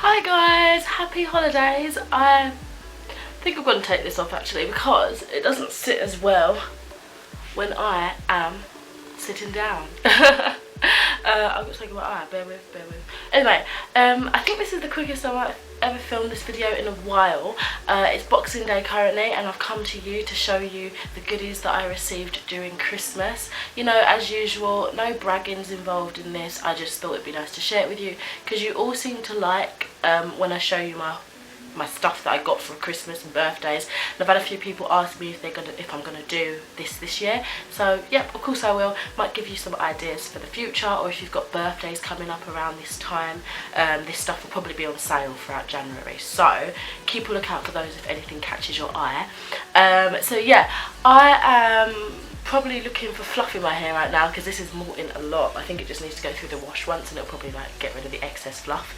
Hi guys, happy holidays. I think I'm going to take this off actually because it doesn't sit as well when I am sitting down. I've got to take my eye, bear with. Anyway, I think this is the quickest I might have ever filmed this video in a while. It's Boxing Day currently and I've come to you to show you the goodies that I received during Christmas. You know, as usual, no braggings involved in this. I just thought it'd be nice to share it with you because you all seem to like when I show you my stuff that I got for Christmas and birthdays, and I've had a few people ask me if I'm gonna do this year. So yep, of course I will. Might give you some ideas for the future, or if you've got birthdays coming up around this time, this stuff will probably be on sale throughout January, so keep a lookout for those if anything catches your eye. So yeah, I am probably looking for fluff in my hair right now because this is molting a lot. I think it just needs to go through the wash once and it'll probably like get rid of the excess fluff.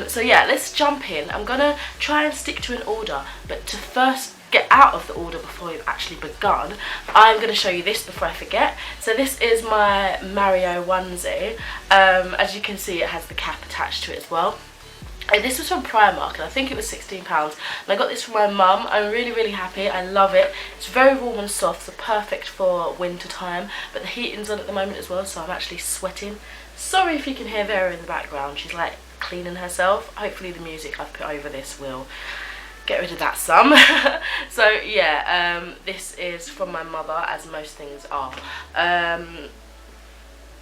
So yeah, let's jump in. I'm gonna try and stick to an order, but to first get out of the order before we've actually begun, I'm going to show you this before I forget. So this is my Mario onesie. As you can see, it has the cap attached to it as well. And this was from Primark and I think it was £16, and I got this from my mum. I'm really happy. I love it. It's very warm and soft, so perfect for winter time, but the heating's on at the moment as well, so I'm actually sweating. Sorry if you can hear Vera in the background, she's like cleaning herself. Hopefully the music I've put over this will get rid of that some. So yeah, this is from my mother, as most things are.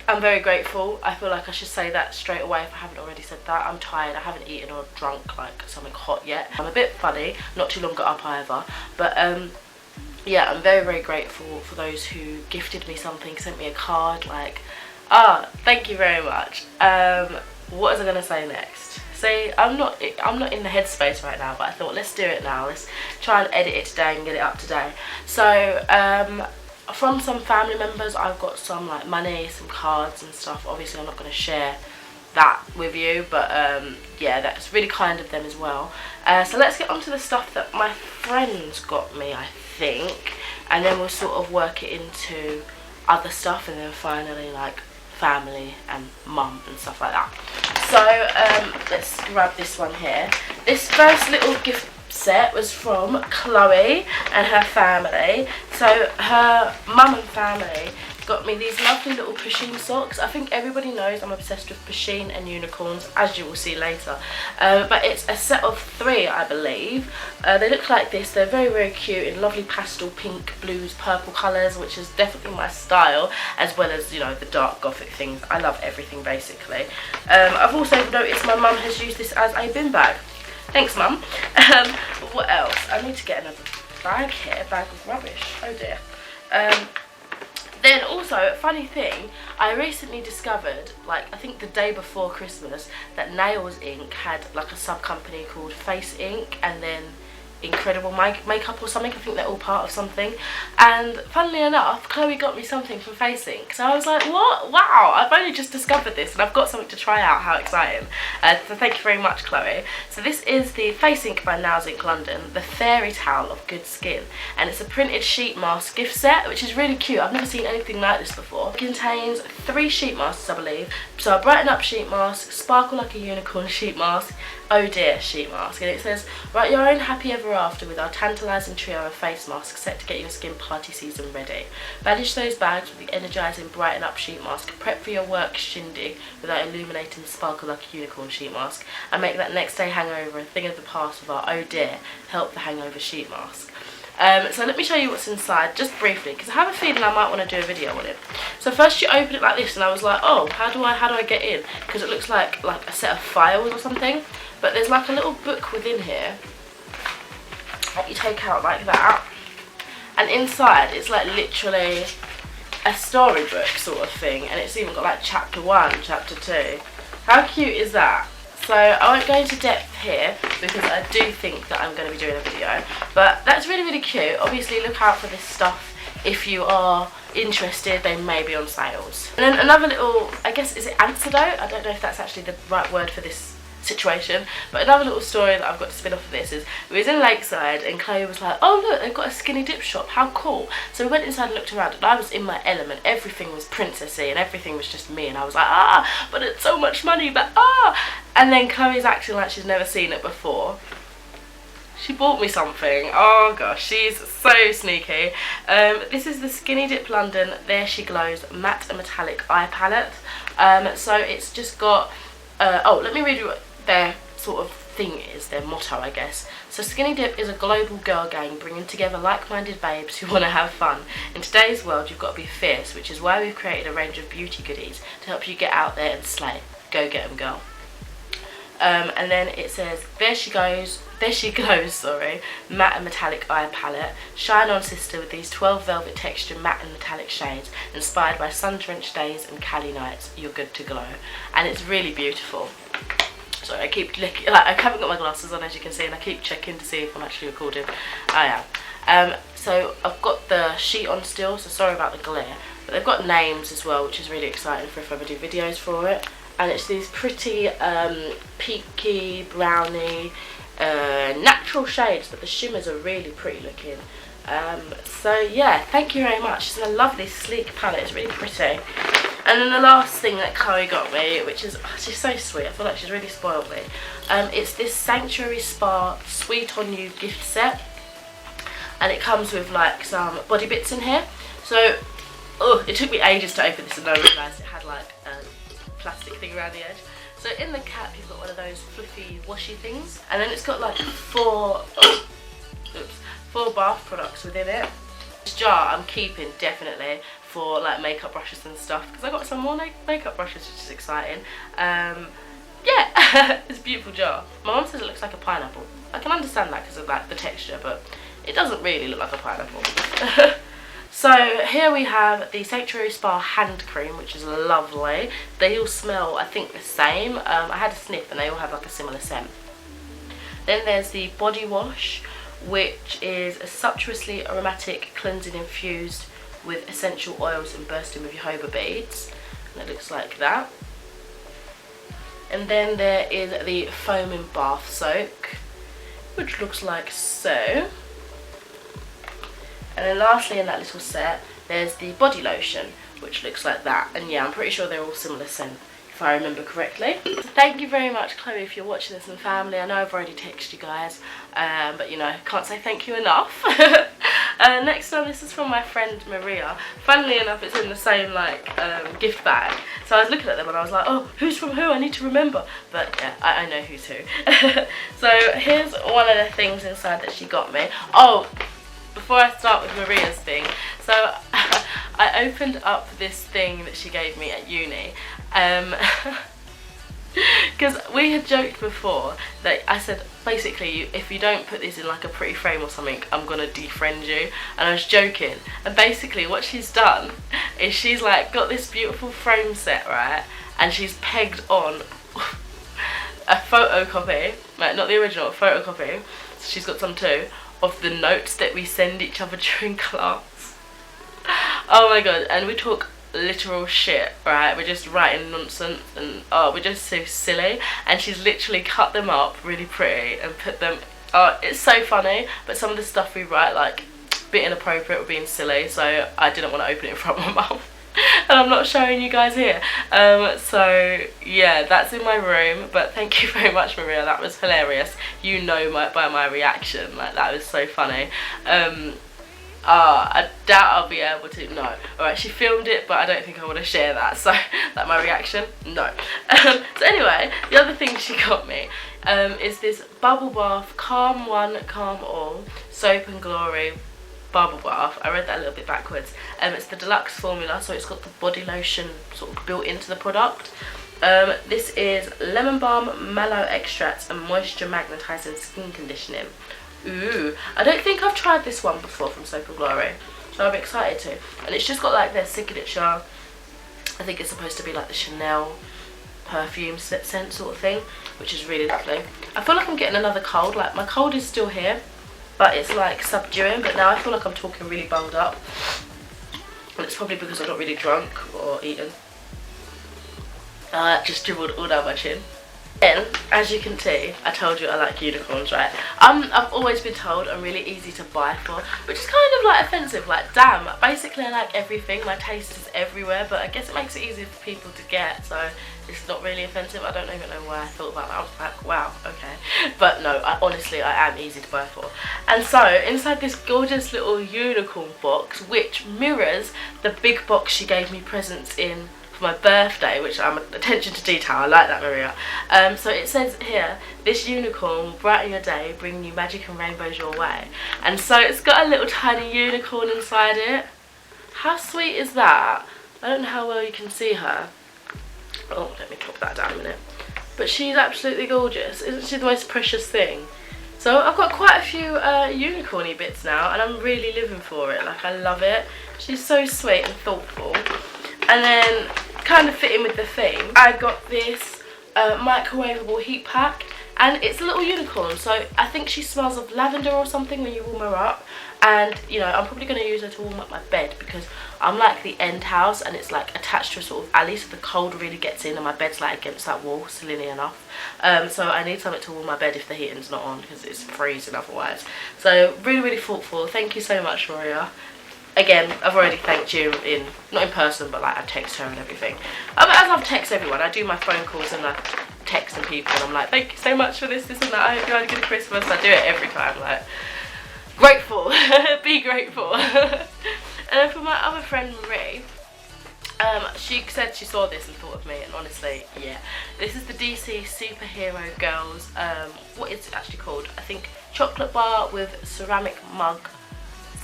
I'm very grateful. I feel like I should say that straight away if I haven't already said that. I'm tired. I haven't eaten or drunk like something hot yet. I'm a bit funny, not too long got up either, but yeah, I'm very grateful for those who gifted me something, sent me a card, like, thank you very much. What was I gonna say next? See, I'm not in the headspace right now, but I thought let's do it now. Let's try and edit it today and get it up today. So from some family members I've got some like money, some cards and stuff. Obviously I'm not going to share that with you, but yeah, that's really kind of them as well. So let's get on to the stuff that my friends got me, I think, and then we'll sort of work it into other stuff, and then finally like family and mum and stuff like that. So let's grab this one here. This first little gift set was from Chloe and her family. So her mum and family got me these lovely little Pusheen socks. I think everybody knows I'm obsessed with Pusheen and unicorns, as you will see later. But it's a set of 3, I believe. They look like this. They're very cute in lovely pastel pink, blues, purple colours, which is definitely my style, as well as, you know, the dark gothic things. I love everything basically. I've also noticed my mum has used this as a bin bag. Thanks, mum. What else? I need to get another bag here, bag of rubbish. Oh dear. Then also, funny thing, I recently discovered, like I think the day before Christmas, that Nails Inc had like a sub company called Face Inc, and then Incredible Makeup or something. I think they're all part of something. And funnily enough, Chloe got me something from Face Inc. So I was like, what? Wow, I've only just discovered this and I've got something to try out. How exciting. So thank you very much, Chloe. So this is the Face Inc by Nails Inc London, the Fairy Towel of Good Skin. And it's a printed sheet mask gift set, which is really cute. I've never seen anything like this before. It contains 3 sheet masks, I believe. So a brighten up sheet mask, sparkle like a unicorn sheet mask, oh dear sheet mask, and it says write your own happy ever after with our tantalising trio of face masks set to get your skin party season ready. Banish those bags with the energising brighten up sheet mask, prep for your work shindig with our illuminating sparkle like a unicorn sheet mask, and make that next day hangover a thing of the past with our oh dear help the hangover sheet mask. So let me show you what's inside just briefly, because I have a feeling I might want to do a video on it. So first you open it like this and I was like, oh, how do I get in, because it looks like a set of files or something. But there's like a little book within here that you take out like that, and inside it's like literally a storybook sort of thing, and it's even got like chapter 1, chapter 2. How cute is that? So I won't go into depth here because I do think that I'm going to be doing a video, but that's really cute. Obviously look out for this stuff if you are interested. They may be on sales. And then another little, I guess, is it antidote? I don't know if that's actually the right word for this situation. But another little story that I've got to spin off of this is we was in Lakeside and Chloe was like, oh look, they've got a skinny dip shop, how cool. So we went inside and looked around and I was in my element. Everything was princessy and everything was just me, and I was like, ah, but it's so much money, but ah. And then Chloe's acting like she's never seen it before. She bought me something. Oh gosh, she's so sneaky. This is the Skinny Dip London There She Glows Matte and Metallic Eye Palette. So it's just got, oh, let me read you what their sort of thing is, their motto, I guess. So Skinny Dip is a global girl gang bringing together like-minded babes who want to have fun. In today's world, you've got to be fierce, which is why we've created a range of beauty goodies to help you get out there and slay. Go get 'em, girl. And then it says, there she glows, sorry, matte and metallic eye palette. Shine on, sister, with these 12 velvet texture matte and metallic shades, inspired by sun-drenched days and Cali nights. You're good to glow. And it's really beautiful. Sorry, I keep looking, like, I haven't got my glasses on, as you can see, and I keep checking to see if I'm actually recording. I am. So I've got the sheet on still, so sorry about the glare. But they've got names as well, which is really exciting for if I ever do videos for it. And it's these pretty peaky, browny, natural shades, but the shimmers are really pretty looking. So yeah, thank you very much. It's a lovely sleek palette, it's really pretty. And then the last thing that Chloe got me, which is, oh, she's so sweet, I feel like she's really spoiled me. It's this Sanctuary Spa Sweet On You gift set. And it comes with like some body bits in here. So, oh, it took me ages to open this and I realised it had like a plastic thing around the edge. So in the cap you've got one of those fluffy washy things. And then it's got like four bath products within it. This jar I'm keeping definitely for like makeup brushes and stuff, because I got some more makeup brushes, which is exciting. Yeah, it's a beautiful jar. My mum says it looks like a pineapple. I can understand that because of like the texture, but it doesn't really look like a pineapple. So here we have the Sanctuary Spa hand cream, which is lovely. They all smell, I think, the same. I had a sniff and they all have like a similar scent. Then there's the body wash, which is a sumptuously aromatic cleansing infused with essential oils and bursting with jojoba beads. And it looks like that. And then there is the foaming bath soak, which looks like so. And then lastly in that little set, there's the body lotion, which looks like that. And yeah, I'm pretty sure they're all similar scent, if I remember correctly. So thank you very much, Chloe, if you're watching this, and family. I know I've already texted you guys, but you know, can't say thank you enough. Next one, this is from my friend Maria. Funnily enough, it's in the same like gift bag. So I was looking at them and I was like, oh, who's from who? I need to remember. But yeah, I know who's who. So here's one of the things inside that she got me. Oh, before I start with Maria's thing, so I opened up this thing that she gave me at uni, because we had joked before that I said, basically, if you don't put this in like a pretty frame or something, I'm gonna defriend you. And I was joking, and basically what she's done is she's like got this beautiful frame set, right, and she's pegged on a photocopy, like not the original, a photocopy, so she's got some too, of the notes that we send each other during class. Oh my god, and we talk literal shit, right? We're just writing nonsense and oh, we're just so silly, and she's literally cut them up really pretty and put them, oh, it's so funny, but some of the stuff we write like a bit inappropriate or being silly, so I didn't want to open it in front of my mouth. And I'm not showing you guys here. So yeah, that's in my room, but thank you very much, Maria, that was hilarious. You know by my reaction, like that was so funny. I doubt I'll be able to, no. Alright, she filmed it, but I don't think I want to share that, so like my reaction, no. So anyway, the other thing she got me is this Bubble Bath Calm One, Calm All Soap and Glory bubble bath. I read that a little bit backwards. It's the deluxe formula, so it's got the body lotion sort of built into the product. This is lemon balm, mallow extracts and moisture magnetizing skin conditioning. Ooh, I don't think I've tried this one before from Soap and Glory, so I'm excited to. And it's just got like their signature, I think it's supposed to be like the Chanel perfume scent sort of thing, which is really lovely. I feel like I'm getting another cold, like my cold is still here, but it's like subduing, but now I feel like I'm talking really bunged up. And it's probably because I'm not really drunk or eaten. Just dribbled all down my chin. Then, as you can see, I told you I like unicorns, right? I've always been told I'm really easy to buy for, which is kind of like offensive. Like, damn, basically I like everything. My taste is everywhere, but I guess it makes it easier for people to get, so it's not really offensive. I don't even know why I thought about that. I was like, wow, okay. But no, honestly, I am easy to buy for. And so, inside this gorgeous little unicorn box, which mirrors the big box she gave me presents in for my birthday, which I'm attention to detail, I like that, Maria. So it says here, this unicorn will brighten your day, bringing you magic and rainbows your way. And so it's got a little tiny unicorn inside it. How sweet is that? I don't know how well you can see her. Oh, let me pop that down a minute. But she's absolutely gorgeous. Isn't she the most precious thing? So I've got quite a few unicorny bits now, and I'm really living for it. Like, I love it. She's so sweet and thoughtful. And then, kind of fitting with the theme, I got this microwavable heat pack, and it's a little unicorn, so I think she smells of lavender or something when you warm her up. And, you know, I'm probably going to use her to warm up my bed, because I'm like the end house, and it's like attached to a sort of alley, so the cold really gets in, and my bed's like against that wall, silly enough. So I need something to warm my bed if the heating's not on, because it's freezing otherwise. So really, really thoughtful. Thank you so much, Maria. Again, I've already thanked you not in person, but like I text her and everything. As I've texted everyone, I do my phone calls and I text people, and I'm like, thank you so much for this and that. I hope you had a good Christmas. I do it every time, like, grateful, be grateful. And then for my other friend Marie, she said she saw this and thought of me, and honestly, yeah, this is the DC Superhero Girls, what is it actually called? I think chocolate bar with ceramic mug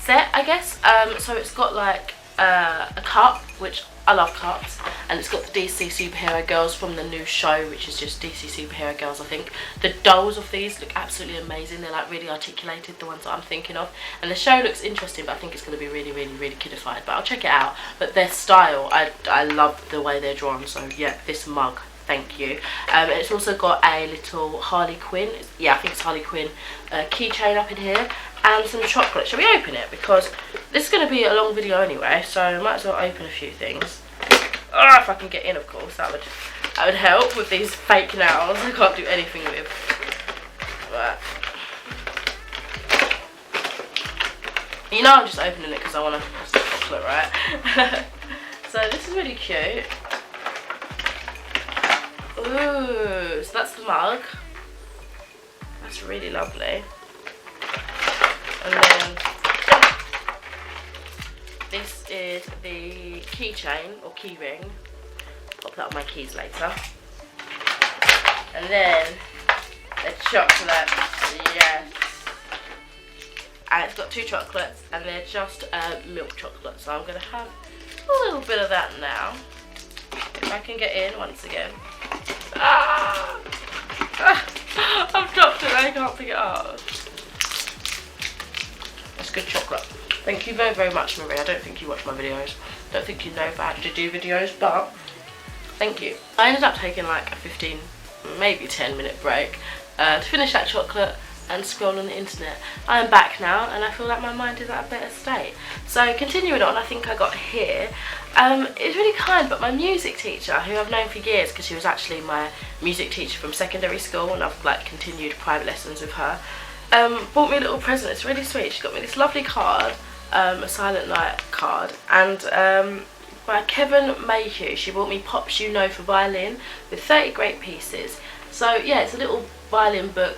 set, I guess. So it's got like a cup, which I love cups, and it's got the DC Superhero Girls from the new show, which is just DC Superhero Girls, I think. The dolls of these look absolutely amazing. They're like really articulated, the ones that I'm thinking of, and the show looks interesting, but I think it's going to be really, really, really kidified, but I'll check it out. But their style, I love the way they're drawn, so yeah, this mug, thank you. And it's also got a little Harley Quinn, yeah, I think it's Harley Quinn keychain up in here, and some chocolate. Shall we open it? Because this is going to be a long video anyway, so I might as well open a few things. Oh, if I can get in, of course, that would help with these fake nails. I can't do anything with. But you know, I'm just opening it because I want to have some chocolate, right? So this is really cute. Ooh, so that's the mug. That's really lovely. And then this is the keychain or key ring. Pop that on my keys later. And then the chocolate, yes. And it's got two chocolates, and they're just milk chocolate. So I'm gonna have a little bit of that now. If I can get in once again. Ah! I've dropped it and I can't pick it up. That's good chocolate. Thank you very, very much, Marie. I don't think you watch my videos. I don't think you know if I actually do videos, but thank you. I ended up taking like a 15, maybe 10-minute break to finish that chocolate and scroll on the internet. I am back now, and I feel like my mind is at a better state. So continuing on, I think I got here. It's really kind, but my music teacher, who I've known for years because she was actually my music teacher from secondary school, and I've like continued private lessons with her, bought me a little present. It's really sweet. She got me this lovely card, a Silent Night card, and by Kevin Mayhew. She bought me Pops You Know for violin with 30 great pieces. So yeah, it's a little violin book,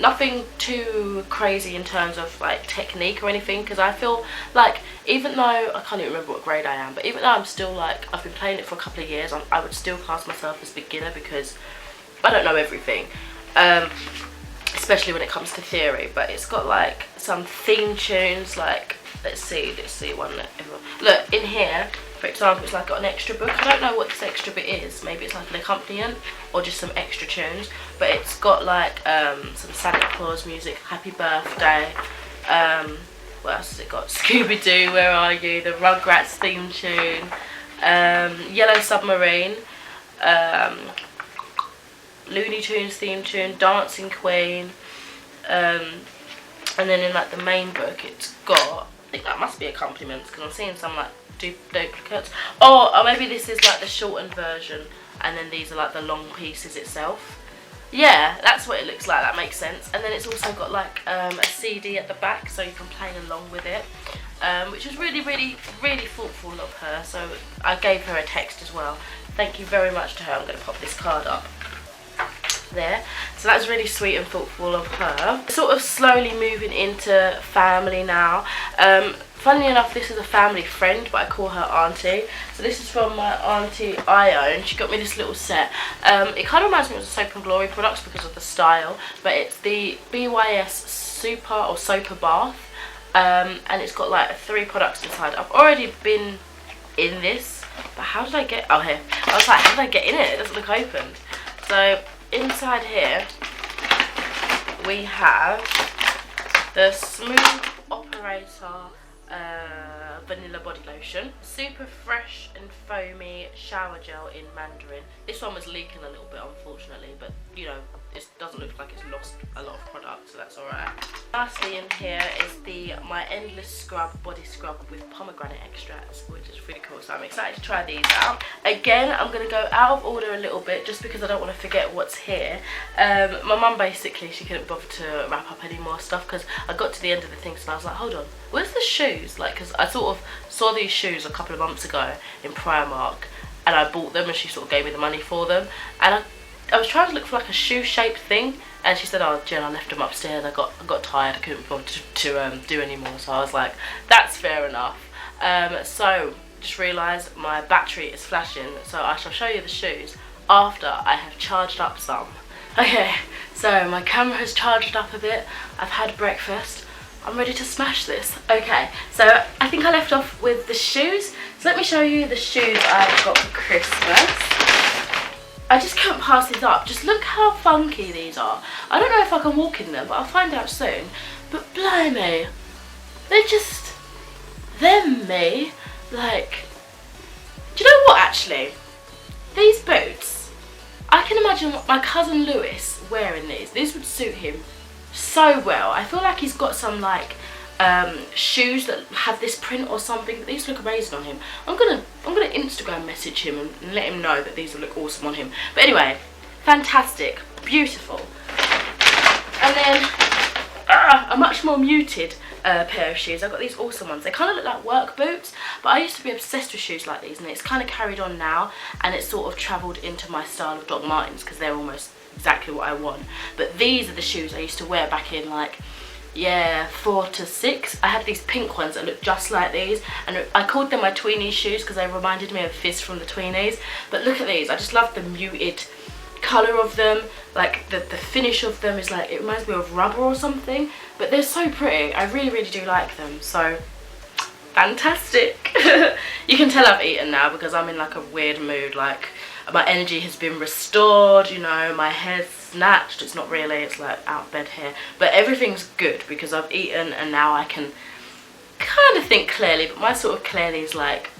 nothing too crazy in terms of like technique or anything, because I feel like, even though I can't even remember what grade I am, but even though I'm still like, I've been playing it for a couple of years, I would still class myself as beginner because I don't know everything, especially when it comes to theory. But it's got like some theme tunes, like let's see one that everyone, look in here. For example, it's like got an extra book. I don't know what this extra bit is. Maybe it's like an accompaniment or just some extra tunes. But it's got like some Santa Claus music, Happy Birthday. What else has it got? Scooby-Doo, Where Are You? The Rugrats theme tune. Yellow Submarine. Looney Tunes theme tune. Dancing Queen. And then in like the main book, it's got, I think that must be accompaniments because I'm seeing some like duplicates. Or maybe this is like the shortened version, and then these are like the long pieces itself. yeah, that's what it looks like. That makes sense. And then it's also got like a CD at the back, so you can play along with it, which is really, really, really thoughtful of her. So I gave her a text as well. Thank you very much to her. I'm going to pop this card up there. So that's really sweet and thoughtful of her. Sort of slowly moving into family now. Funnily enough, this is a family friend, but I call her auntie. So this is from my auntie Io, and she got me this little set. It kind of reminds me of the Soap and Glory products because of the style, but it's the BYS Super or Soaper Bath, and it's got like 3 products inside. I've already been in this, but how did I get, oh here, I was like, how did I get in it? It doesn't look opened. So inside here we have the Smooth Operator vanilla body lotion, super fresh and foamy shower gel in mandarin. This one was leaking a little bit, unfortunately, but you know, it doesn't look like it's lost a lot of product, so that's alright. Lastly in here is my Endless Scrub body scrub with pomegranate extracts, which is really cool, so I'm excited to try these out. Again, I'm going to go out of order a little bit just because I don't want to forget what's here. My mum basically, she couldn't bother to wrap up any more stuff because I got to the end of the things and I was like, hold on, where's the shoes? Like, because I sort of saw these shoes a couple of months ago in Primark and I bought them and she sort of gave me the money for them, and I was trying to look for like a shoe shaped thing, and she said, oh Jen, I left them upstairs, I got tired, I couldn't bother to do any more. So I was like, that's fair enough. So just realised my battery is flashing, so I shall show you the shoes after I have charged up some. Okay, so my camera has charged up a bit, I've had breakfast, I'm ready to smash this. Okay, so I think I left off with the shoes, so let me show you the shoes I've got for Christmas. I just can't pass these up. Just look how funky these are. I don't know if I can walk in them, but I'll find out soon. But blimey, they're just them, me. Like, do you know what actually? These boots, I can imagine my cousin Lewis wearing these. These would suit him so well. I feel like he's got some like shoes that have this print or something, but these look amazing on him. I'm gonna Instagram message him and let him know that these will look awesome on him. But anyway, fantastic, beautiful. And then a much more muted pair of shoes. I've got these awesome ones. They kind of look like work boots, but I used to be obsessed with shoes like these, and it's kind of carried on now, and it's sort of travelled into my style of Doc Martens because they're almost exactly what I want. But these are the shoes I used to wear back in like, yeah, 4 to 6. I had these pink ones that looked just like these, and I called them my tweenies shoes because they reminded me of Fizz from the tweenies. But look at these, I just love the muted colour of them. Like the finish of them is like, it reminds me of rubber or something, but they're so pretty. I really, really do like them. So fantastic. You can tell I've eaten now because I'm in like a weird mood. Like, my energy has been restored, you know, my hair's snatched. It's not really, it's like out bed hair, but everything's good because I've eaten and now I can kind of think clearly, but my sort of clearly is like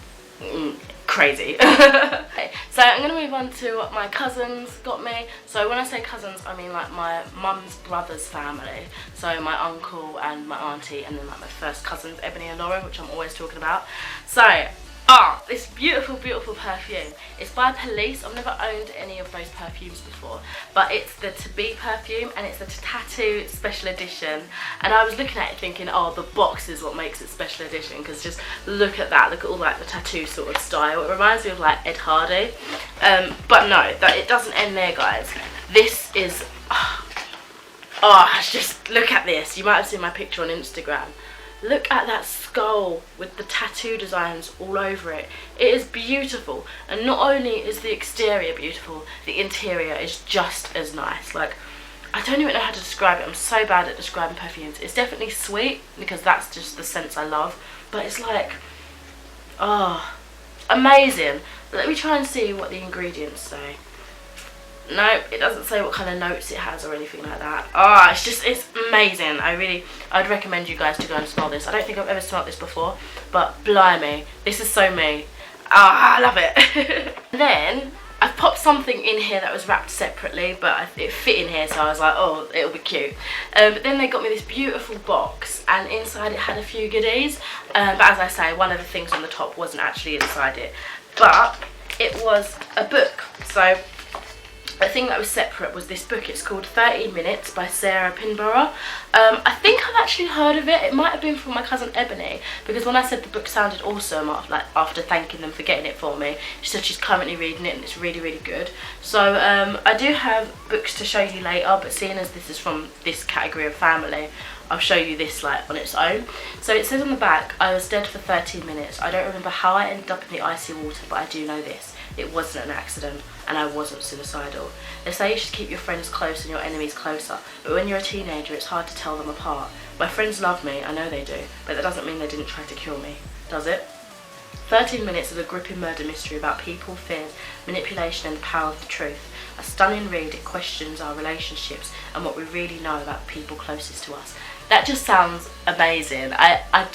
crazy. Okay, so I'm going to move on to what my cousins got me. So when I say cousins, I mean like my mum's brother's family. So my uncle and my auntie, and then like my first cousins, Ebony and Lauren, which I'm always talking about. So, this beautiful, beautiful perfume. It's by Police. I've never owned any of those perfumes before, but it's the To Be perfume, and it's the Tattoo Special Edition. And I was looking at it thinking, oh, the box is what makes it special edition, because just look at that. Look at all like the tattoo sort of style. It reminds me of like Ed Hardy. But no, it doesn't end there, guys. This is, just look at this. You might have seen my picture on Instagram. Look at that skull with the tattoo designs all over it. It is beautiful, and not only is the exterior beautiful, the interior is just as nice. Like, I don't even know how to describe it. I'm so bad at describing perfumes. It's definitely sweet because that's just the scents I love, but it's like, amazing. Let me try and see what the ingredients say. No, it doesn't say what kind of notes it has or anything like that. It's amazing. I'd recommend you guys to go and smell this. I don't think I've ever smelled this before, but blimey, this is so me. I love it. Then I've popped something in here that was wrapped separately, but it fit in here, so I was like, oh, it'll be cute. But then they got me this beautiful box, and inside it had a few goodies. But as I say, one of the things on the top wasn't actually inside it, but it was a book. So the thing that was separate was this book. It's called 13 Minutes by Sarah Pinborough. I think I've actually heard of it. It might have been from my cousin Ebony, because when I said the book sounded awesome, after thanking them for getting it for me, she said she's currently reading it and it's really, really good. So I do have books to show you later, but seeing as this is from this category of family, I'll show you this like on its own. So it says on the back, I was dead for 13 minutes. I don't remember how I ended up in the icy water, but I do know this. It wasn't an accident, and I wasn't suicidal. They say you should keep your friends close and your enemies closer, but when you're a teenager, it's hard to tell them apart. My friends love me, I know they do, but that doesn't mean they didn't try to kill me, does it? 13 Minutes is a gripping murder mystery about people, fears, manipulation and the power of the truth. A stunning read, it questions our relationships and what we really know about the people closest to us. That just sounds amazing. I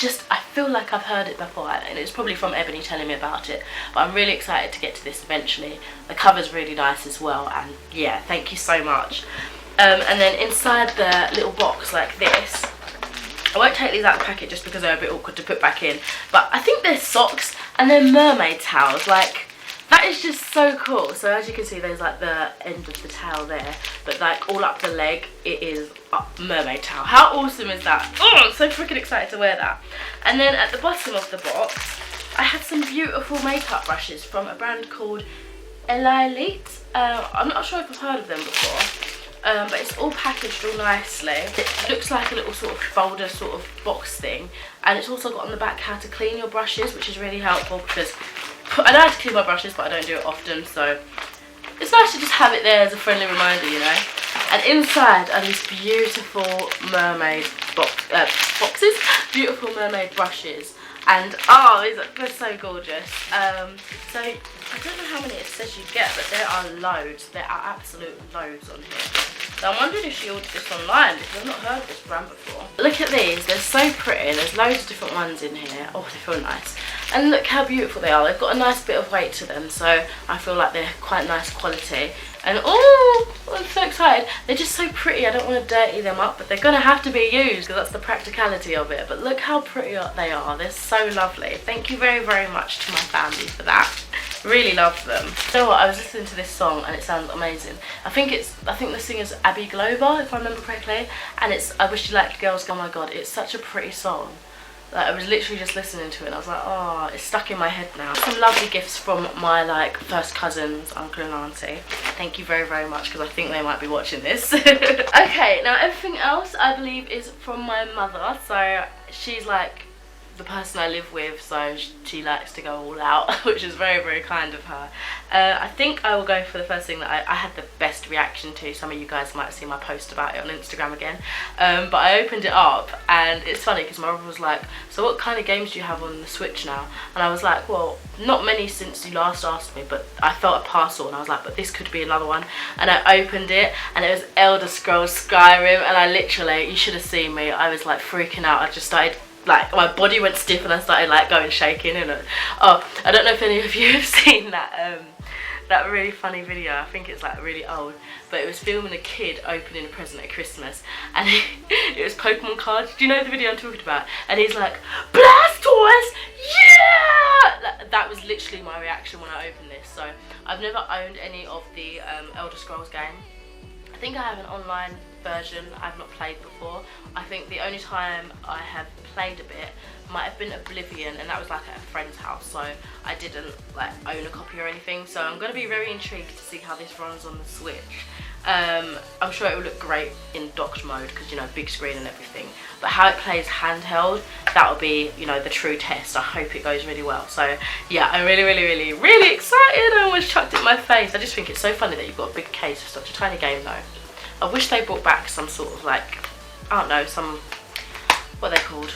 feel like I've heard it before, and it's probably from Ebony telling me about it, but I'm really excited to get to this eventually. The cover's really nice as well, and yeah, thank you so much. And then inside the little box like this, I won't take these out of the packet just because they're a bit awkward to put back in, but I think they're socks and they're mermaid towels. Like, that is just so cool. So as you can see, there's like the end of the towel there, but like all up the leg, it is a mermaid towel. How awesome is that? Oh, I'm so freaking excited to wear that. And then at the bottom of the box, I had some beautiful makeup brushes from a brand called Elite. I'm not sure if I've heard of them before, but it's all packaged all nicely. It looks like a little sort of folder sort of box thing, and it's also got on the back how to clean your brushes, which is really helpful because I know how to clean my brushes, but I don't do it often, so it's nice to just have it there as a friendly reminder, you know. And inside are these beautiful mermaid boxes, beautiful mermaid brushes, and oh, they're so gorgeous. So I don't know how many it says you get, but there are loads. There are absolute loads on here. So I'm wondering if she ordered this online, because I've not heard of this brand before. Look at these, they're so pretty. There's loads of different ones in here. Oh, they feel nice. And look how beautiful they are. They've got a nice bit of weight to them, so I feel like they're quite nice quality. And oh, I'm so excited. They're just so pretty. I don't want to dirty them up, but they're going to have to be used because that's the practicality of it. But look how pretty they are. They're so lovely. Thank you very, very much to my family for that. Really love them. So what, I was listening to this song and it sounds amazing. I think the singer's Abby Glover, if I remember correctly, and it's I Wish You Liked Girls. Oh my god, it's such a pretty song. Like, I was literally just listening to it and I was like, oh, it's stuck in my head now. Some lovely gifts from my like first cousins, uncle and auntie. Thank you very, very much, because I think they might be watching this. Okay, now everything else I believe is from my mother. So she's like the person I live with, so she likes to go all out, which is very, very kind of her. I think I will go for the first thing that I had the best reaction to. Some of you guys might see my post about it on Instagram again, but I opened it up and it's funny because my brother was like, so what kind of games do you have on the Switch now? And I was like, well, not many since you last asked me, but I felt a parcel and I was like, but this could be another one. And I opened it and it was Elder Scrolls Skyrim, and I literally, you should have seen me, I was like freaking out. I just started, like, my body went stiff and I started like going shaking. And oh, I don't know if any of you have seen that that really funny video. I think it's like really old, but it was filming a kid opening a present at Christmas, and it was Pokemon cards. Do you know the video I'm talking about? And he's like, Blastoise, yeah! That was literally my reaction when I opened this. So I've never owned any of the Elder Scrolls game. I think I have an online version I've not played before. I think the only time I have played a bit might have been Oblivion, and that was like at a friend's house, so I didn't like own a copy or anything. So I'm going to be very intrigued to see how this runs on the Switch. I'm sure it will look great in docked mode because, you know, big screen and everything, but how it plays handheld, that will be, you know, the true test. I hope it goes really well. So yeah, I'm really, really, really, really excited. I almost chucked it in my face. I just think it's so funny that you've got a big case for such a tiny game though. I wish they brought back some sort of like, I don't know, some, what are they called?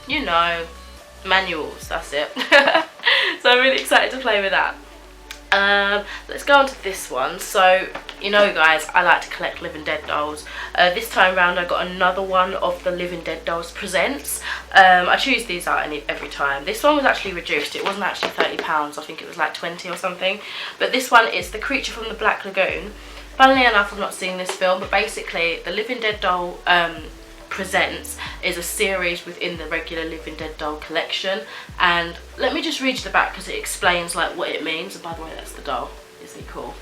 You know, manuals, that's it. So I'm really excited to play with that. Let's go on to this one. So, you know guys, I like to collect Living Dead dolls. This time round I got another one of the Living Dead Dolls Presents. I choose these out every time. This one was actually reduced. It wasn't actually £30, I think it was like 20 or something. But this one is The Creature from the Black Lagoon. Funnily enough, I've not seen this film, but basically the Living Dead Doll Presents is a series within the regular Living Dead doll collection. And let me just read you the back because it explains like what it means. And by the way, that's the doll. Isn't it cool?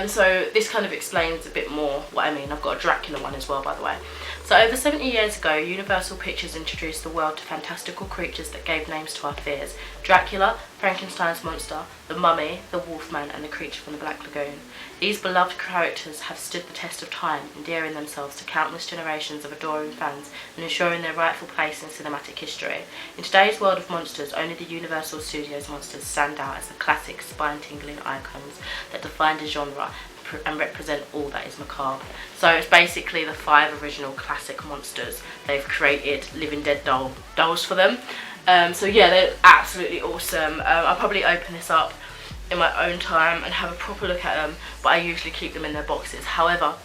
So this kind of explains a bit more what I mean. I've got a Dracula one as well, by the way. So over 70 years ago, Universal Pictures introduced the world to fantastical creatures that gave names to our fears. Dracula, Frankenstein's monster, the Mummy, the Wolfman, and the creature from the Black Lagoon. These beloved characters have stood the test of time, endearing themselves to countless generations of adoring fans and ensuring their rightful place in cinematic history. In today's world of monsters, only the Universal Studios monsters stand out as the classic, spine-tingling icons that define the genre and represent all that is macabre. So it's basically the 5 original classic monsters. They've created living dead dolls for them. So yeah, they're absolutely awesome. I'll probably open this up in my own time and have a proper look at them, but I usually keep them in their boxes. However,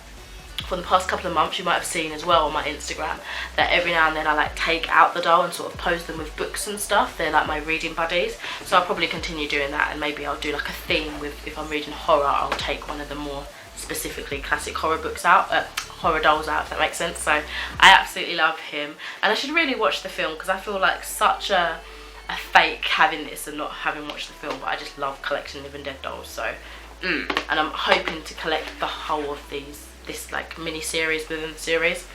for the past couple of months, you might have seen as well on my Instagram that every now and then I like take out the doll and sort of pose them with books and stuff. They're like my reading buddies, so I'll probably continue doing that, and maybe I'll do like a theme with, if I'm reading horror, I'll take one of the more specifically classic horror books out, horror dolls out, if that makes sense. So I absolutely love him, and I should really watch the film because I feel like such a fake having this and not having watched the film, but I just love collecting living dead dolls. So and I'm hoping to collect the whole of this like mini series within the series.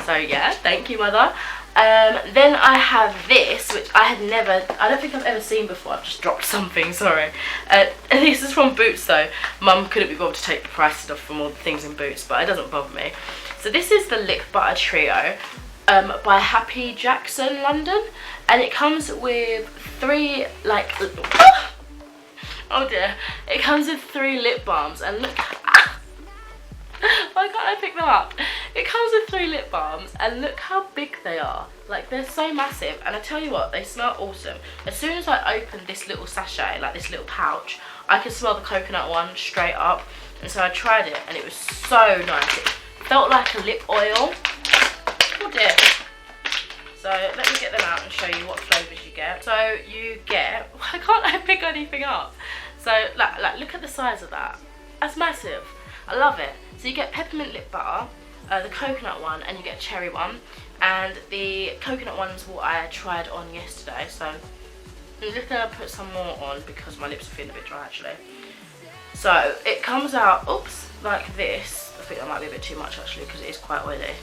So yeah, thank you, mother. Then I have this, which I don't think I've ever seen before. I've just dropped something, sorry. This is from Boots though. Mum couldn't be bothered to take the prices off from all the things in Boots, but it doesn't bother me. So this is the Lip Butter Trio by Happy Jackson London, and it comes with 3 like oh dear, it comes with 3 lip balms, and look, why can't I pick them up? It comes with 3 lip balms, and look how big they are. Like, they're so massive, and I tell you what, they smell awesome. As soon as I opened this little sachet, like this little pouch, I could smell the coconut one straight up, and so I tried it, and it was so nice. It felt like a lip oil. Oh dear. So let me get them out and show you what flavours you get. So you get, why can't I pick anything up? So like look at the size of that. That's massive. I love it. So you get peppermint lip butter, the coconut one, and you get a cherry one. And the coconut one's what I tried on yesterday. So I'm just gonna put some more on because my lips are feeling a bit dry actually. So it comes out, oops, like this. I think that might be a bit too much actually because it is quite oily.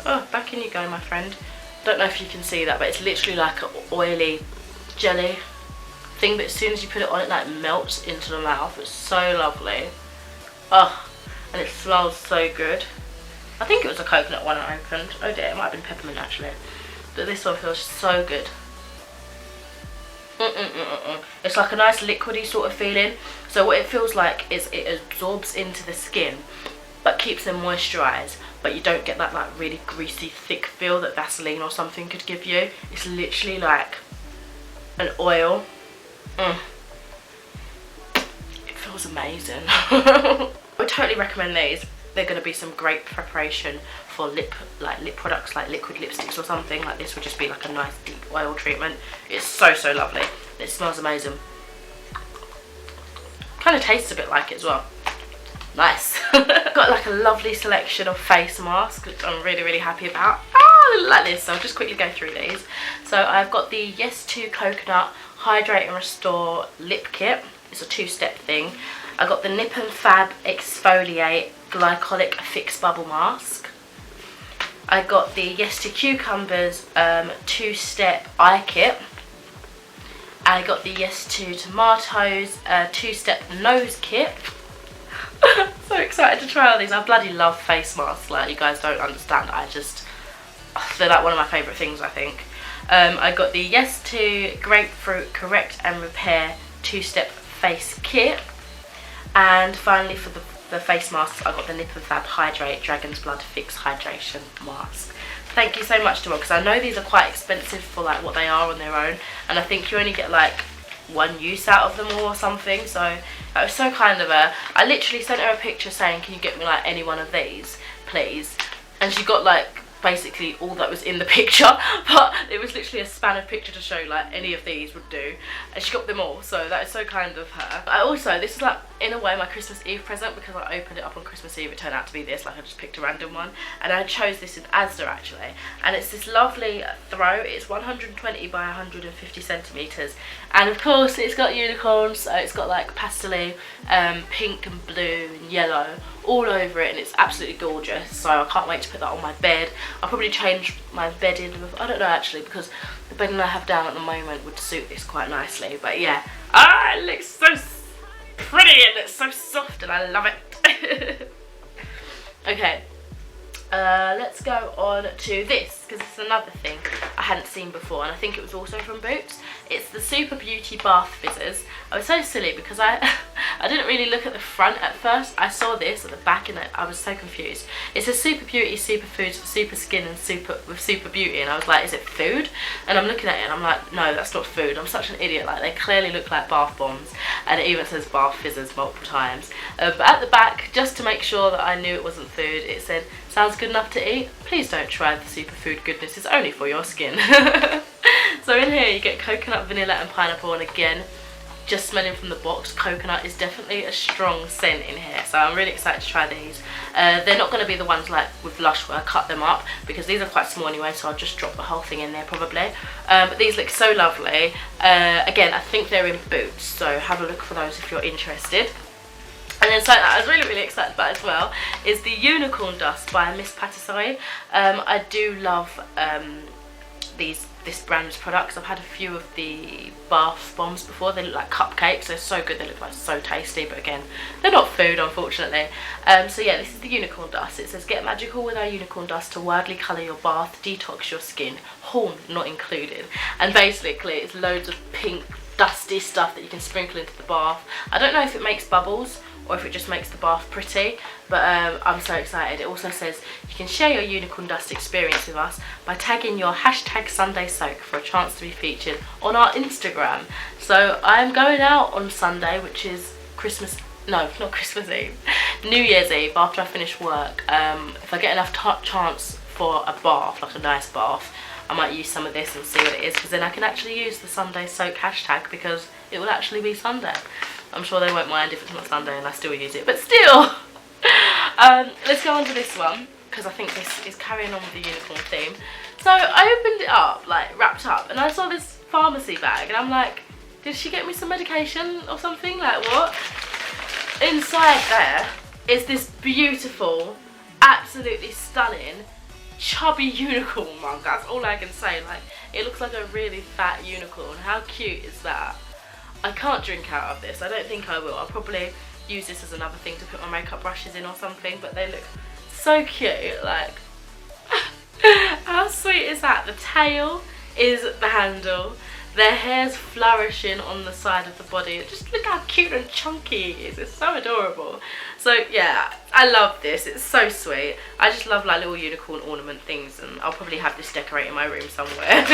Oh, back in you go, my friend. Don't know if you can see that, but it's literally like an oily jelly thing, but as soon as you put it on, it like melts into the mouth. It's so lovely. Oh, and it smells so good. I think it was a coconut one I opened. Oh dear, it might have been peppermint actually. But this one feels so good. It's like a nice liquidy sort of feeling. So what it feels like is it absorbs into the skin, but keeps them moisturised. But you don't get that like really greasy, thick feel that Vaseline or something could give you. It's literally like an oil. It feels amazing. I would totally recommend these. They're going to be some great preparation for lip products like liquid lipsticks or something. Like this would just be like a nice deep oil treatment. It's so lovely. It smells amazing. Kind of tastes a bit like it as well. Nice. Got like a lovely selection of face masks, which I'm really happy about. Ah, like this. So I'll just quickly go through these. So I've got the Yes To Coconut Hydrate and Restore Lip Kit. It's a 2-step thing. I got the Nip and Fab Exfoliate Glycolic Fix Bubble Mask. I got the Yes To Cucumbers 2-step eye kit. I got the Yes To Tomatoes 2-step nose kit. So excited to try all these. I bloody love face masks, like you guys don't understand. They're like one of my favourite things, I think. I got the Yes To Grapefruit Correct and Repair 2-step face kit. And finally for the face masks, I got the Nip and Fab Hydrate Dragon's Blood Fix Hydration Mask. Thank you so much to all, because I know these are quite expensive for like what they are on their own, and I think you only get like 1 use out of them or something. So that was so kind of her. I literally sent her a picture saying, can you get me like any one of these please, and she got like basically all that was in the picture, but it was literally a span of picture to show like any of these would do, and she got them all, so that is so kind of her. I also, this is like in a way my Christmas Eve present, because I opened it up on Christmas Eve. It turned out to be this, like I just picked a random one, and I chose this in Asda actually, and it's this lovely throw. It's 120 by 150 centimeters, and of course it's got unicorns, so it's got like pastel pink and blue and yellow all over it, and it's absolutely gorgeous, so I can't wait to put that on my bed. I'll probably change my bedding, I don't know actually, because the bedding I have down at the moment would suit this quite nicely, but yeah. Ah, it looks so pretty and it's so soft and I love it. Okay, let's go on to this, because it's another thing I hadn't seen before, and I think it was also from Boots. It's the Super Beauty Bath Fizzers. I was so silly because I didn't really look at the front at first. I saw this at the back and I was so confused. It says Super Beauty, Superfoods for super skin and super beauty, and I was like, is it food? And I'm looking at it and I'm like, no, that's not food. I'm such an idiot. Like, they clearly look like bath bombs, and it even says bath fizzers multiple times. But at the back, just to make sure that I knew it wasn't food, it said, sounds good enough to eat? Please don't try the superfood goodness, it's only for your skin. So in here you get coconut, vanilla and pineapple, and again, just smelling from the box, coconut is definitely a strong scent in here, so I'm really excited to try these. They're not going to be the ones like with Lush where I cut them up, because these are quite small anyway, so I'll just drop the whole thing in there probably. But these look so lovely. Again, I think they're in Boots, so have a look for those if you're interested. And then something that I was really excited about as well is the Unicorn Dust by Miss Patisserie. I do love this brand's products. I've had a few of the bath bombs before. They look like cupcakes. They're so good. They look like so tasty, but again, they're not food, unfortunately. So yeah, this is the Unicorn Dust. It says, get magical with our Unicorn Dust to wildly colour your bath, detox your skin, horn not included. And basically it's loads of pink dusty stuff that you can sprinkle into the bath. I don't know if it makes bubbles or if it just makes the bath pretty, but I'm so excited. It also says you can share your Unicorn Dust experience with us by tagging your hashtag Sunday Soak for a chance to be featured on our Instagram. So I'm going out on Sunday, which is not Christmas Eve, New Year's Eve, after I finish work. If I get enough chance for a bath, like a nice bath, I might use some of this and see what it is, because then I can actually use the Sunday Soak hashtag, because it will actually be Sunday. I'm sure they won't mind if it's not Sunday and I still use it, but still. Let's go on to this one, because I think this is carrying on with the unicorn theme. So I opened it up, like wrapped up, and I saw this pharmacy bag, and I'm like, did she get me some medication or something? Like, what? Inside there is this beautiful, absolutely stunning, chubby unicorn mug. That's all I can say. Like, it looks like a really fat unicorn. How cute is that? I can't drink out of this. I don't think I will. I'll probably use this as another thing to put my makeup brushes in or something, but they look so cute. Like, how sweet is that? The tail is the handle. Their hair's flourishing on the side of the body. Just look how cute and chunky it is. It's so adorable. So yeah, I love this. It's so sweet. I just love like little unicorn ornament things, and I'll probably have this decorate in my room somewhere.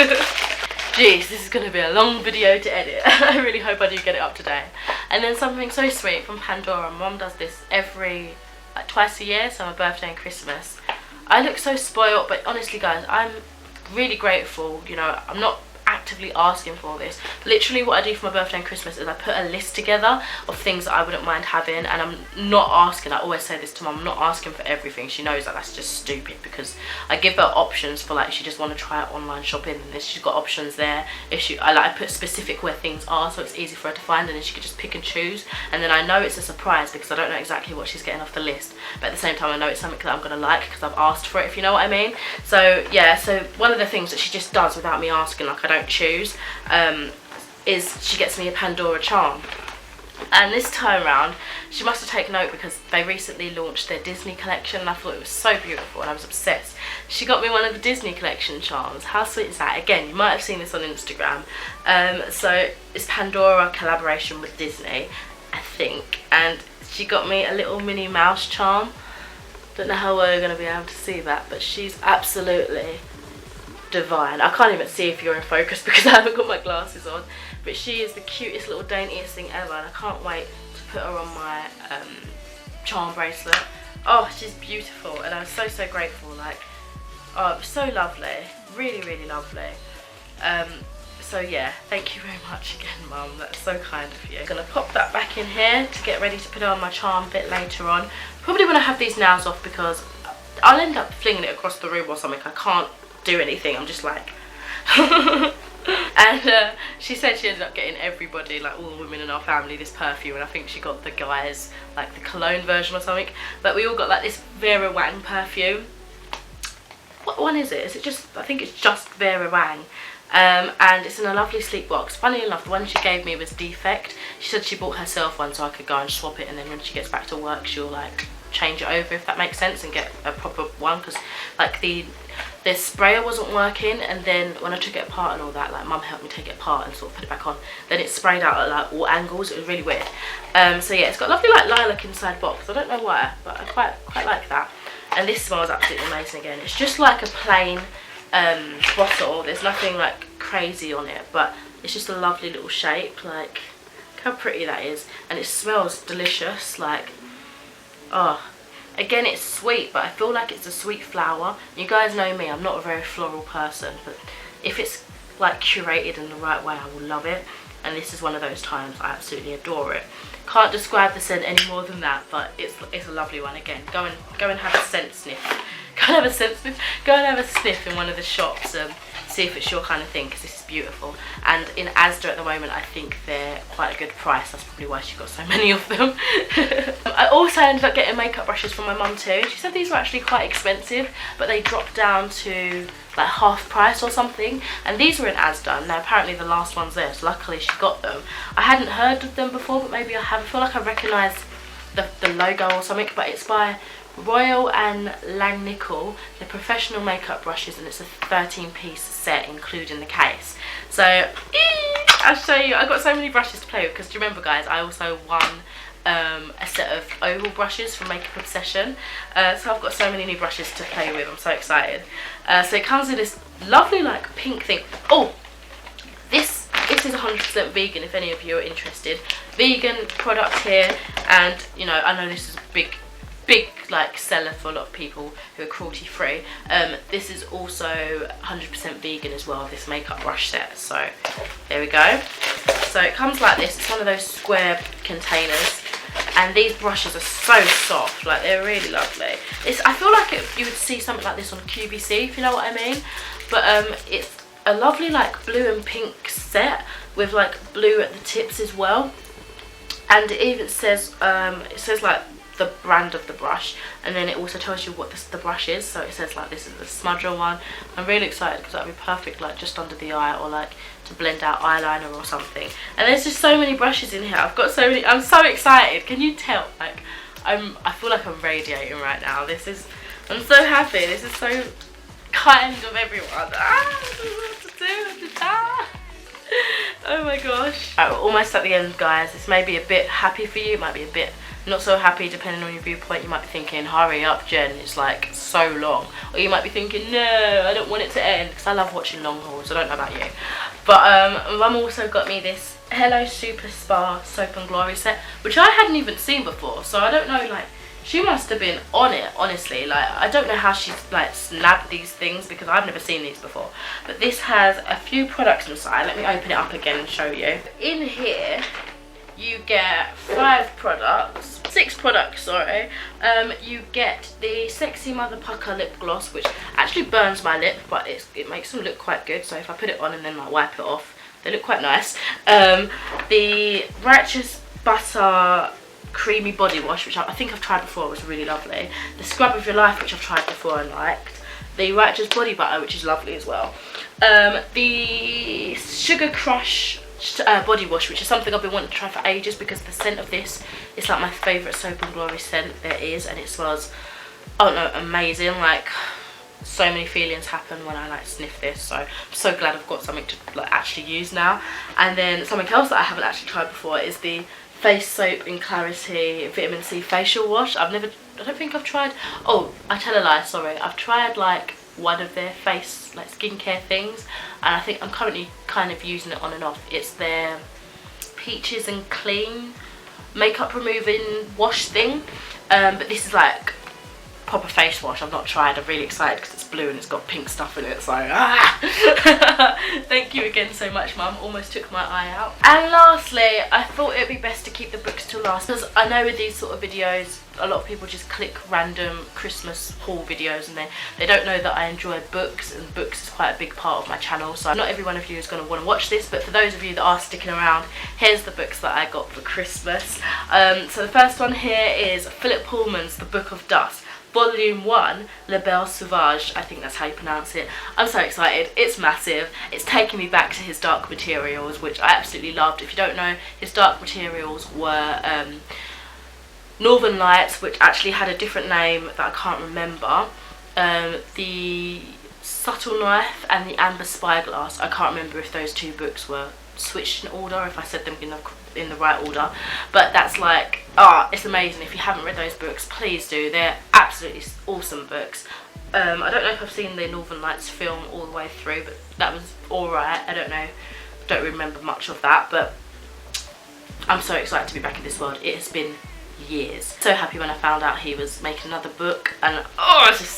Jeez, this is going to be a long video to edit. I really hope I do get it up today. And then something so sweet from Pandora. Mum does this like twice a year, so my birthday and Christmas. I look so spoiled, but honestly guys, I'm really grateful. You know, I'm not actively asking for this. Literally what I do for my birthday and Christmas is I put a list together of things that I wouldn't mind having, and I'm not asking. I always say this to Mum, I'm not asking for everything. She knows that that's just stupid, because I give her options for like, she just want to try out online shopping, and then she's got options there. If I put specific where things are, so it's easy for her to find, and then she can just pick and choose, and then I know it's a surprise because I don't know exactly what she's getting off the list, but at the same time I know it's something that I'm gonna like because I've asked for it, if you know what I mean. So yeah, so one of the things that she just does without me asking, like I don't choose, is she gets me a Pandora charm. And this time round, she must have taken note because they recently launched their Disney collection, and I thought it was so beautiful and I was obsessed. She got me one of the Disney collection charms. How sweet is that? Again, you might have seen this on Instagram. So it's Pandora collaboration with Disney, I think, and she got me a little Minnie Mouse charm. Don't know how well you're going to be able to see that, but she's absolutely divine. I can't even see if you're in focus because I haven't got my glasses on, but she is the cutest little daintiest thing ever, and I can't wait to put her on my charm bracelet. Oh, she's beautiful, and I'm so grateful. Like, Oh, so lovely, really, really lovely. So yeah, thank you very much again, Mum. That's so kind of you. I'm gonna pop that back in here to get ready to put on my charm a bit later on. Probably when I have these nails off, because I'll end up flinging it across the room or something. I can't do anything. I'm just like. And she said she ended up getting everybody, like all the women in our family, this perfume, and I think she got the guys like the cologne version or something. But we all got like this Vera Wang perfume. What one is it? Is it just? I think it's just Vera Wang. And it's in a lovely sleek box. Funny enough, the one she gave me was defect. She said she bought herself one so I could go and swap it, and then when she gets back to work she'll like change it over, if that makes sense, and get a proper one, because like the sprayer wasn't working, and then when I took it apart and all that, like Mum helped me take it apart and sort of put it back on, then it sprayed out at like all angles. It was really weird. So yeah, it's got lovely like lilac inside box. I don't know why, but I quite like that. And this smells absolutely amazing again. It's just like a plain bottle. There's nothing like crazy on it, but it's just a lovely little shape. Like, look how pretty that is, and it smells delicious. Like, oh, again, it's sweet, but I feel like it's a sweet flower. You guys know me, I'm not a very floral person, but if it's like curated in the right way, I will love it. And this is one of those times. I absolutely adore it. Can't describe the scent any more than that, but it's a lovely one. Again, go and have a scent sniff. Go and have a scent sniff. Go and have a sniff in one of the shops. See if it's your kind of thing, because this is beautiful. And in Asda at the moment, I think they're quite a good price. That's probably why she got so many of them. I also ended up getting makeup brushes from my mum too. She said these were actually quite expensive, but they dropped down to like half price or something. And these were in Asda, and they're apparently the last ones there, so luckily she got them. I hadn't heard of them before, but maybe I have. I feel like I recognise the logo or something, but it's by Royal and Langnickel. They're professional makeup brushes, and it's a 13-piece set including the case. So I'll show you. I've got so many brushes to play with, because do you remember, guys, I also won a set of oval brushes from Makeup Obsession. So I've got so many new brushes to play with. I'm so excited. So it comes in this lovely like pink thing. Oh, this is 100% vegan, if any of you are interested. Vegan product here, and you know, I know this is a big like seller for a lot of people who are cruelty free. This is also 100% vegan as well, this makeup brush set. So there we go. So it comes like this. It's one of those square containers, and these brushes are so soft. Like, they're really lovely. I feel like you would see something like this on QVC, if you know what I mean. But it's a lovely like blue and pink set with like blue at the tips as well. And it even says like the brand of the brush, and then it also tells you what the brush is. So it says like this is the smudger one. I'm really excited, because that'd be perfect like just under the eye, or like to blend out eyeliner or something. And there's just so many brushes in here. I've got so many. I'm so excited. Can you tell? Like, I feel like I'm radiating right now. I'm so happy. This is so kind of everyone. Oh my gosh. Right, we're almost at the end, guys. This may be a bit happy for you, it might be a bit not so happy depending on your viewpoint. You might be thinking, hurry up Jen, it's like so long. Or you might be thinking, no, I don't want it to end, because I love watching long hauls. I don't know about you. But Mum also got me this Hello Super Spa Soap and Glory set, which I hadn't even seen before. So I don't know, like, she must have been on it, honestly. Like, I don't know how she's like snapped these things, because I've never seen these before. But this has a few products inside. Let me open it up again and show you. In here you get 6 products, sorry. You get the Sexy Mother Pucker lip gloss, which actually burns my lip, but it makes them look quite good. So if I put it on and then like wipe it off, they look quite nice. The Righteous Butter creamy body wash, which I think I've tried before, was really lovely. The Scrub of Your Life, which I've tried before and liked. The Righteous Body Butter, which is lovely as well. The Sugar Crush body wash, which is something I've been wanting to try for ages, because the scent of this is like my favourite Soap and Glory scent there is, and it smells, oh no, amazing. Like, so many feelings happen when I like sniff this, so I'm so glad I've got something to like actually use now. And then something else that I haven't actually tried before is the Face Soap in Clarity Vitamin C Facial Wash. I don't think I've tried, oh, I tell a lie, sorry. I've tried like one of their face like skincare things, and I think I'm currently kind of using it on and off. It's their Peaches and Clean makeup removing wash thing, but this is like proper face wash. I've not tried. I'm really excited because it's blue and it's got pink stuff in it, so thank you again so much, Mum. Almost took my eye out. And lastly, I thought it would be best to keep the books till last, because I know with these sort of videos a lot of people just click random Christmas haul videos and they don't know that I enjoy books, and books is quite a big part of my channel. So not every one of you is going to want to watch this, but for those of you that are sticking around, here's the books that I got for Christmas. So the first one here is Philip Pullman's The Book of Dust, Volume 1, Le Belle Sauvage, I think that's how you pronounce it. I'm so excited. It's massive. It's taking me back to his Dark Materials, which I absolutely loved. If you don't know, his Dark Materials were Northern Lights, which actually had a different name that I can't remember. The Subtle Knife and the Amber Spyglass. I can't remember if those two books were switched in order, if I said them in the right order, but that's like, it's amazing. If you haven't read those books, please do. They're absolutely awesome books. I don't know if I've seen the Northern Lights film all the way through, but that was alright. I don't remember much of that, but I'm so excited to be back in this world. It has been years. So happy when I found out he was making another book, and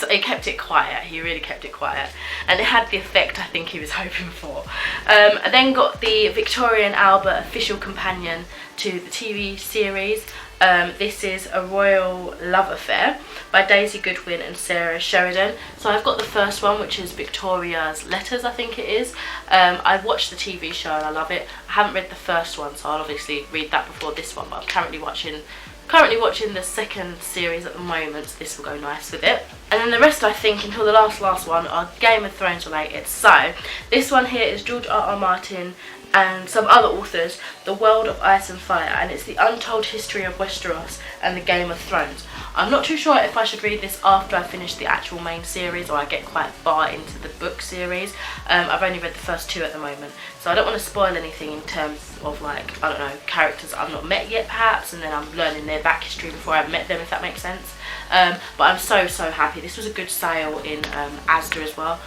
he kept it quiet. He really kept it quiet, and it had the effect I think he was hoping for. I then got the Victoria and Albert official companion to the TV series. This is A Royal Love Affair by Daisy Goodwin and Sarah Sheridan. So I've got the first one, which is Victoria's Letters, I think it is. I've watched the TV show and I love it. I haven't read the first one, so I'll obviously read that before this one, but I'm currently watching the second series at the moment, so this will go nice with it. And then the rest, I think, until the last one, are Game of Thrones related. So this one here is George R.R. Martin and some other authors, The World of Ice and Fire, and it's the untold history of Westeros and the Game of Thrones. I'm not too sure if I should read this after I finish the actual main series, or I get quite far into the book series. I've only read the first two at the moment, so I don't want to spoil anything in terms of, like, I don't know, characters I've not met yet perhaps, and then I'm learning their back history before I've met them, if that makes sense. But I'm so happy. This was a good sale in Asda as well.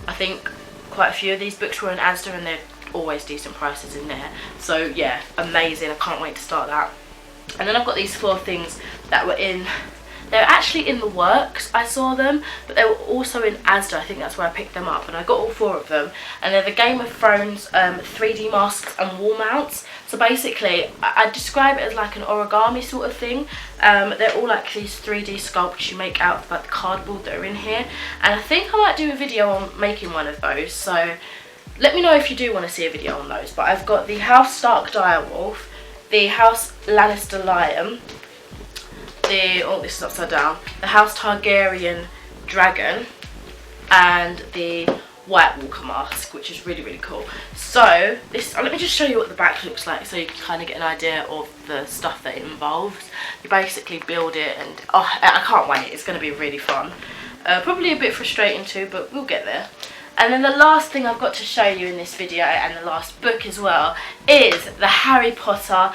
I think quite a few of these books were in Asda, and they're always decent prices in there. So yeah, amazing. I can't wait to start that. And then I've got these 4 things that were they're actually in the works. I saw them, but they were also in Asda. I think that's where I picked them up, and I got all 4 of them. And they're the Game of Thrones 3D masks and wall mounts. So basically, I describe it as like an origami sort of thing. They're all like these 3D sculpts you make out of like the cardboard that are in here. And I think I might do a video on making one of those. So let me know if you do want to see a video on those. But I've got the House Stark Direwolf, the House Lannister Lion, this is upside down, the House Targaryen Dragon, and the White Walker mask, which is really cool. So let me just show you what the back looks like, so you can kind of get an idea of the stuff that it involves. You basically build it, and I can't wait. It's going to be really fun. Probably a bit frustrating too, but we'll get there. And then the last thing I've got to show you in this video, and the last book as well, is the Harry Potter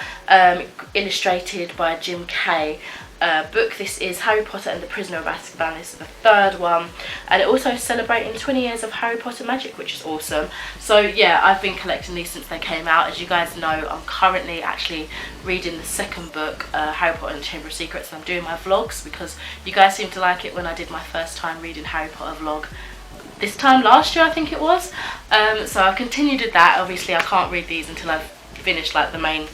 illustrated by Jim Kay book. This is Harry Potter and the Prisoner of Azkaban. This is the 3rd one, and it also celebrating 20 years of Harry Potter magic, which is awesome. So yeah, I've been collecting these since they came out. As you guys know, I'm currently actually reading the 2nd book, Harry Potter and the Chamber of Secrets, and I'm doing my vlogs because you guys seemed to like it when I did my first time reading Harry Potter vlog this time last year, I think it was. So I've continued with that. Obviously I can't read these until I've finished like the main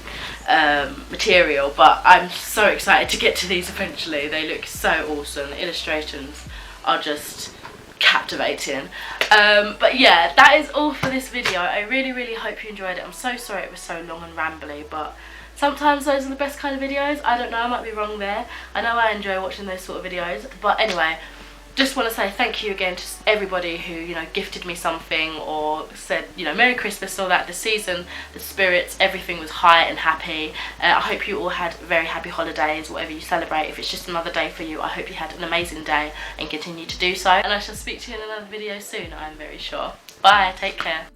material, but I'm so excited to get to these eventually. They look so awesome. The illustrations are just captivating. But yeah, that is all for this video. I really hope you enjoyed it. I'm so sorry it was so long and rambly, but sometimes those are the best kind of videos. I don't know, I might be wrong there. I know I enjoy watching those sort of videos, but anyway, just want to say thank you again to everybody who, you know, gifted me something or said, you know, Merry Christmas and all that. The season, the spirits, everything was high and happy. I hope you all had very happy holidays, whatever you celebrate. If it's just another day for you, I hope you had an amazing day and continue to do so. And I shall speak to you in another video soon, I'm very sure. Bye, take care.